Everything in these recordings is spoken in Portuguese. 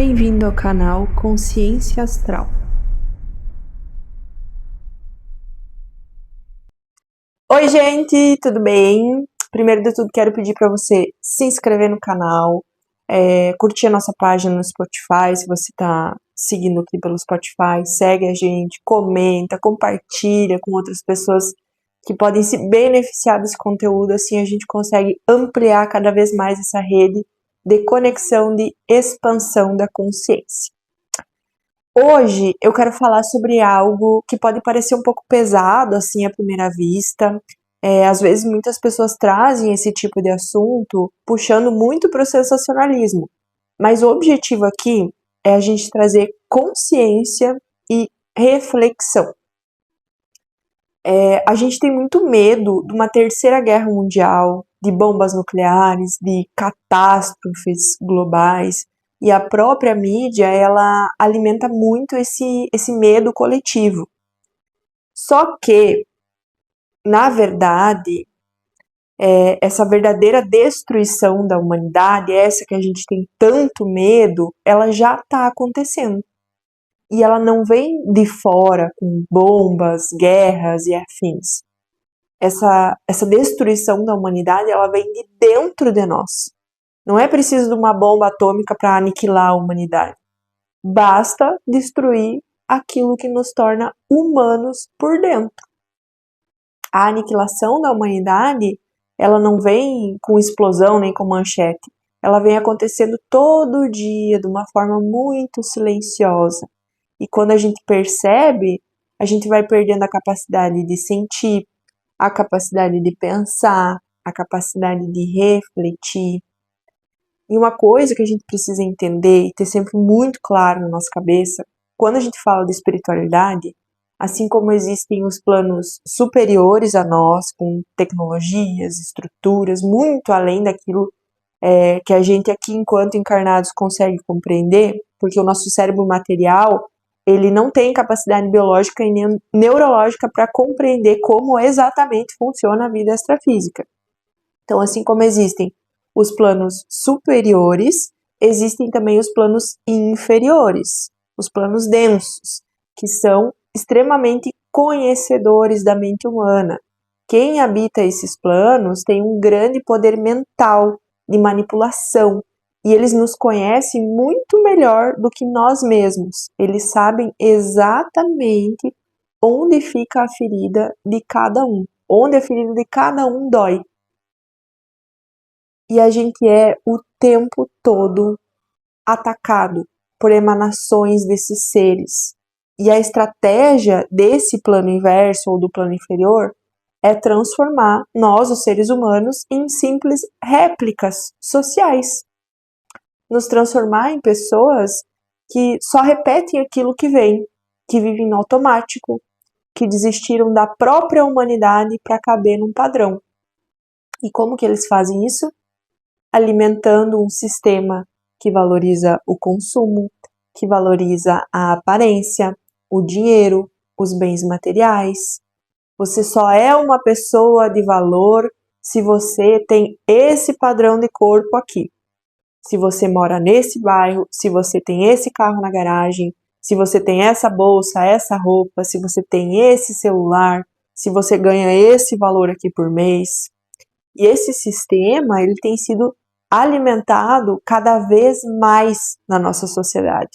Bem-vindo ao canal Consciência Astral. Oi, gente, tudo bem? Primeiro de tudo, quero pedir para você se inscrever no canal, curtir a nossa página no Spotify, se você está seguindo aqui pelo Spotify, segue a gente, comenta, compartilha com outras pessoas que podem se beneficiar desse conteúdo, assim a gente consegue ampliar cada vez mais essa rede de conexão, de expansão da consciência. Hoje eu quero falar sobre algo que pode parecer um pouco pesado, assim, à primeira vista. Às vezes muitas pessoas trazem esse tipo de assunto puxando muito para o sensacionalismo, mas o objetivo aqui é a gente trazer consciência e reflexão. A gente tem muito medo de uma terceira guerra mundial, de bombas nucleares, de catástrofes globais, e a própria mídia, ela alimenta muito esse medo coletivo. Só que, na verdade, essa verdadeira destruição da humanidade, essa que a gente tem tanto medo, ela já está acontecendo. E ela não vem de fora, com bombas, guerras e afins. Essa destruição da humanidade, ela vem de dentro de nós. Não é preciso de uma bomba atômica para aniquilar a humanidade. Basta destruir aquilo que nos torna humanos por dentro. A aniquilação da humanidade, ela não vem com explosão nem com manchete. Ela vem acontecendo todo dia, de uma forma muito silenciosa. E quando a gente percebe, a gente vai perdendo a capacidade de sentir, a capacidade de pensar, a capacidade de refletir. E uma coisa que a gente precisa entender e ter sempre muito claro na nossa cabeça, quando a gente fala de espiritualidade, assim como existem os planos superiores a nós, com tecnologias, estruturas, muito além daquilo que a gente aqui, enquanto encarnados, consegue compreender, porque o nosso cérebro material, ele não tem capacidade biológica e nem neurológica para compreender como exatamente funciona a vida extrafísica. Então, assim como existem os planos superiores, existem também os planos inferiores, os planos densos, que são extremamente conhecedores da mente humana. Quem habita esses planos tem um grande poder mental de manipulação, e eles nos conhecem muito melhor do que nós mesmos. Eles sabem exatamente onde fica a ferida de cada um, onde a ferida de cada um dói. E a gente é o tempo todo atacado por emanações desses seres. E a estratégia desse plano inverso ou do plano inferior é transformar nós, os seres humanos, em simples réplicas sociais. Nos transformar em pessoas que só repetem aquilo que vem, que vivem no automático, que desistiram da própria humanidade para caber num padrão. E como que eles fazem isso? Alimentando um sistema que valoriza o consumo, que valoriza a aparência, o dinheiro, os bens materiais. Você só é uma pessoa de valor se você tem esse padrão de corpo aqui. Se você mora nesse bairro, se você tem esse carro na garagem, se você tem essa bolsa, essa roupa, se você tem esse celular, se você ganha esse valor aqui por mês. E esse sistema, ele tem sido alimentado cada vez mais na nossa sociedade,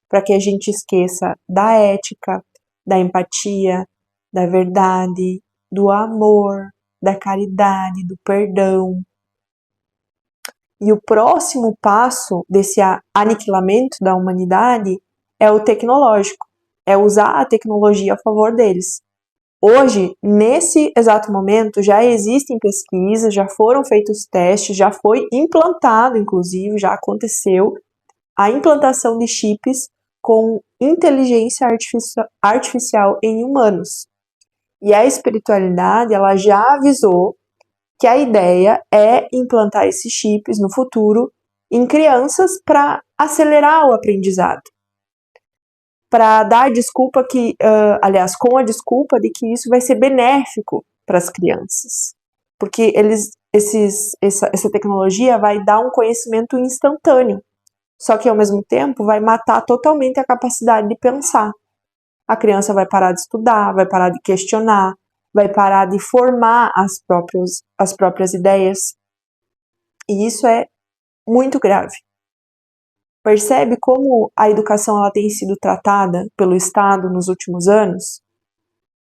para que a gente esqueça da ética, da empatia, da verdade, do amor, da caridade, do perdão. E o próximo passo desse aniquilamento da humanidade é o tecnológico, é usar a tecnologia a favor deles. Hoje, nesse exato momento, já existem pesquisas, já foram feitos testes, já foi implantado, inclusive, já aconteceu, a implantação de chips com inteligência artificial em humanos. E a espiritualidade, ela já avisou que a ideia é implantar esses chips no futuro em crianças para acelerar o aprendizado. Para dar desculpa que, aliás, com a desculpa de que isso vai ser benéfico para as crianças. Porque essa tecnologia vai dar um conhecimento instantâneo. Só que ao mesmo tempo vai matar totalmente a capacidade de pensar. A criança vai parar de estudar, vai parar de questionar, vai parar de formar as próprias ideias. E isso é muito grave. Percebe como a educação ela tem sido tratada pelo Estado nos últimos anos?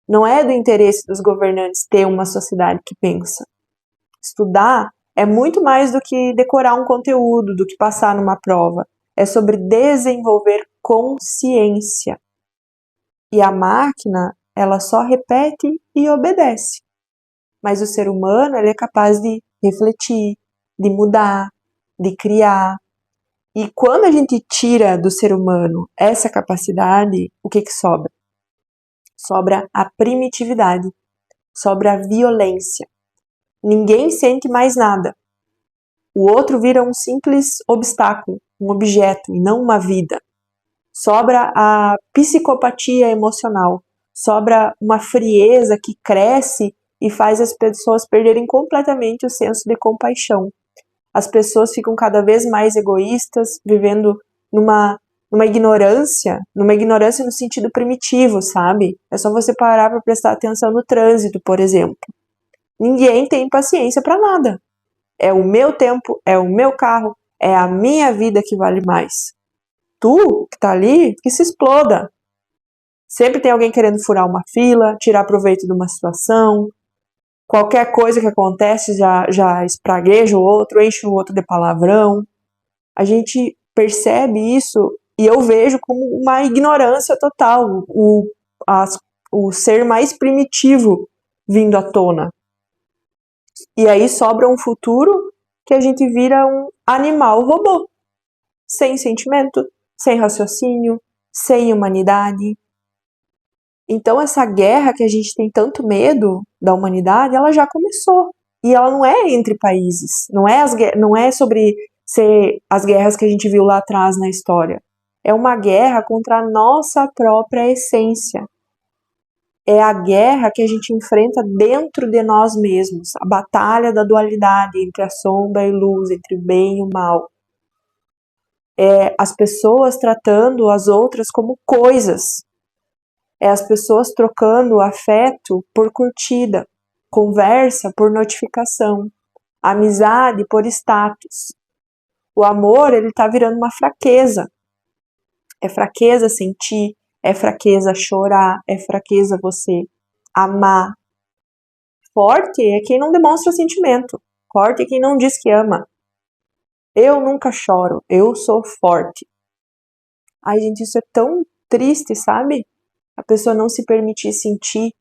Não é do interesse dos governantes ter uma sociedade que pensa. Estudar é muito mais do que decorar um conteúdo, do que passar numa prova. É sobre desenvolver consciência. E a máquina, ela só repete e obedece. Mas o ser humano, ele é capaz de refletir, de mudar, de criar. E quando a gente tira do ser humano essa capacidade, o que sobra? Sobra a primitividade, sobra a violência. Ninguém sente mais nada. O outro vira um simples obstáculo, um objeto, e não uma vida. Sobra a psicopatia emocional, sobra uma frieza que cresce e faz as pessoas perderem completamente o senso de compaixão. As pessoas ficam cada vez mais egoístas, vivendo numa ignorância no sentido primitivo, sabe? É só você parar para prestar atenção no trânsito, por exemplo. Ninguém tem paciência para nada. É o meu tempo, é o meu carro, é a minha vida que vale mais. Tu, que tá ali, que se exploda. Sempre tem alguém querendo furar uma fila, tirar proveito de uma situação. Qualquer coisa que acontece já espragueja o outro, enche o outro de palavrão. A gente percebe isso e eu vejo como uma ignorância total, o ser mais primitivo vindo à tona. E aí sobra um futuro que a gente vira um animal robô, sem sentimento, sem raciocínio, sem humanidade. Então essa guerra que a gente tem tanto medo da humanidade, ela já começou. E ela não é entre países, não é sobre ser as guerras que a gente viu lá atrás na história. É uma guerra contra a nossa própria essência. É a guerra que a gente enfrenta dentro de nós mesmos, a batalha da dualidade entre a sombra e a luz, entre o bem e o mal. É as pessoas tratando as outras como coisas. É as pessoas trocando afeto por curtida, conversa por notificação, amizade por status. O amor, ele tá virando uma fraqueza. É fraqueza sentir, é fraqueza chorar, é fraqueza você amar. Forte é quem não demonstra sentimento. Forte é quem não diz que ama. Eu nunca choro, eu sou forte. Ai, gente, isso é tão triste, sabe? A pessoa não se permitir sentir.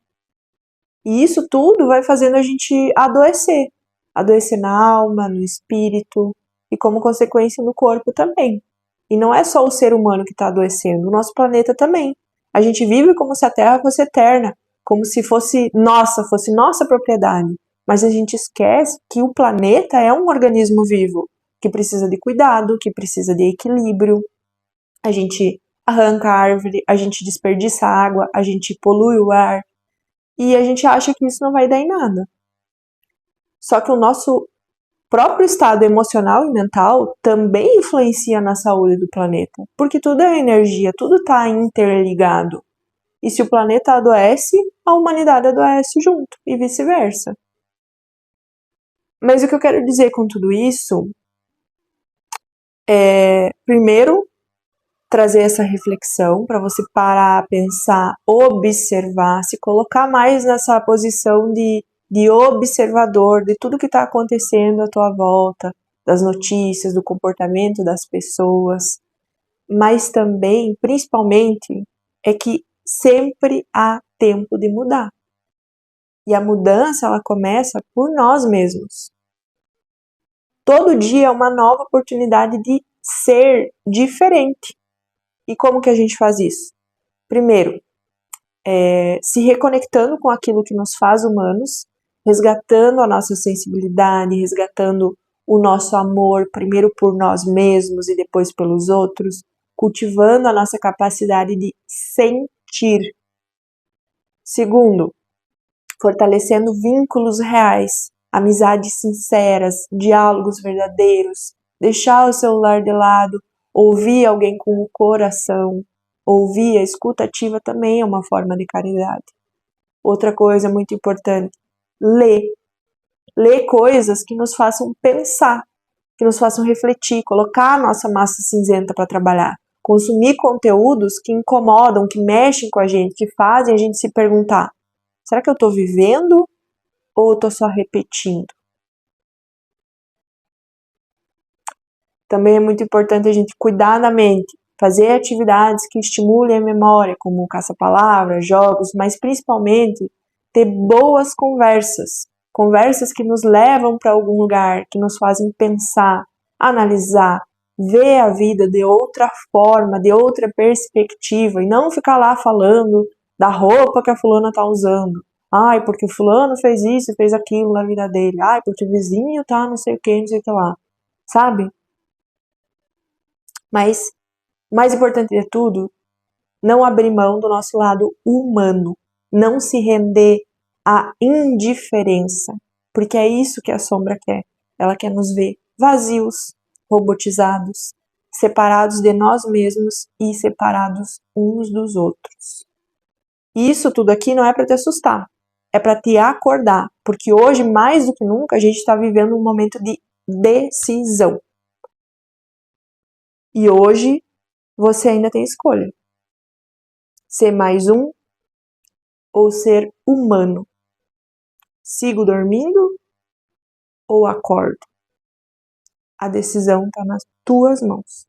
E isso tudo vai fazendo a gente adoecer. Adoecer na alma, no espírito e, como consequência, no corpo também. E não é só o ser humano que está adoecendo, o nosso planeta também. A gente vive como se a Terra fosse eterna, como se fosse nossa propriedade. Mas a gente esquece que o planeta é um organismo vivo, que precisa de cuidado, que precisa de equilíbrio. A gente arranca a árvore, a gente desperdiça água, a gente polui o ar, e a gente acha que isso não vai dar em nada. Só que o nosso próprio estado emocional e mental também influencia na saúde do planeta, porque tudo é energia, tudo está interligado. E se o planeta adoece, a humanidade adoece junto, e vice-versa. Mas o que eu quero dizer com tudo isso é, primeiro, trazer essa reflexão para você parar, pensar, observar, se colocar mais nessa posição de observador de tudo que está acontecendo à tua volta, das notícias, do comportamento das pessoas, mas também, principalmente, é que sempre há tempo de mudar. E a mudança, ela começa por nós mesmos. Todo dia é uma nova oportunidade de ser diferente. E como que a gente faz isso? Primeiro, se reconectando com aquilo que nos faz humanos, resgatando a nossa sensibilidade, resgatando o nosso amor, primeiro por nós mesmos e depois pelos outros, cultivando a nossa capacidade de sentir. Segundo, fortalecendo vínculos reais, amizades sinceras, diálogos verdadeiros, deixar o celular de lado, Ouvir alguém com o coração, ouvir, a escuta ativa também é uma forma de caridade. Outra coisa muito importante, ler. Ler coisas que nos façam pensar, que nos façam refletir, colocar a nossa massa cinzenta para trabalhar. Consumir conteúdos que incomodam, que mexem com a gente, que fazem a gente se perguntar: será que eu estou vivendo ou estou só repetindo? Também é muito importante a gente cuidar da mente, fazer atividades que estimulem a memória, como caça-palavras, jogos, mas principalmente ter boas conversas. Conversas que nos levam para algum lugar, que nos fazem pensar, analisar, ver a vida de outra forma, de outra perspectiva, e não ficar lá falando da roupa que a fulana está usando. Ai, porque o fulano fez isso, fez aquilo na vida dele. Ai, porque o vizinho tá não sei o que, não sei o que lá. Sabe? Mas, mais importante de tudo, não abrir mão do nosso lado humano, não se render à indiferença, porque é isso que a sombra quer. Ela quer nos ver vazios, robotizados, separados de nós mesmos e separados uns dos outros. E isso tudo aqui não é para te assustar, é para te acordar, porque hoje, mais do que nunca, a gente está vivendo um momento de decisão. E hoje você ainda tem escolha. Ser mais um ou ser humano? Sigo dormindo ou acordo? A decisão está nas tuas mãos.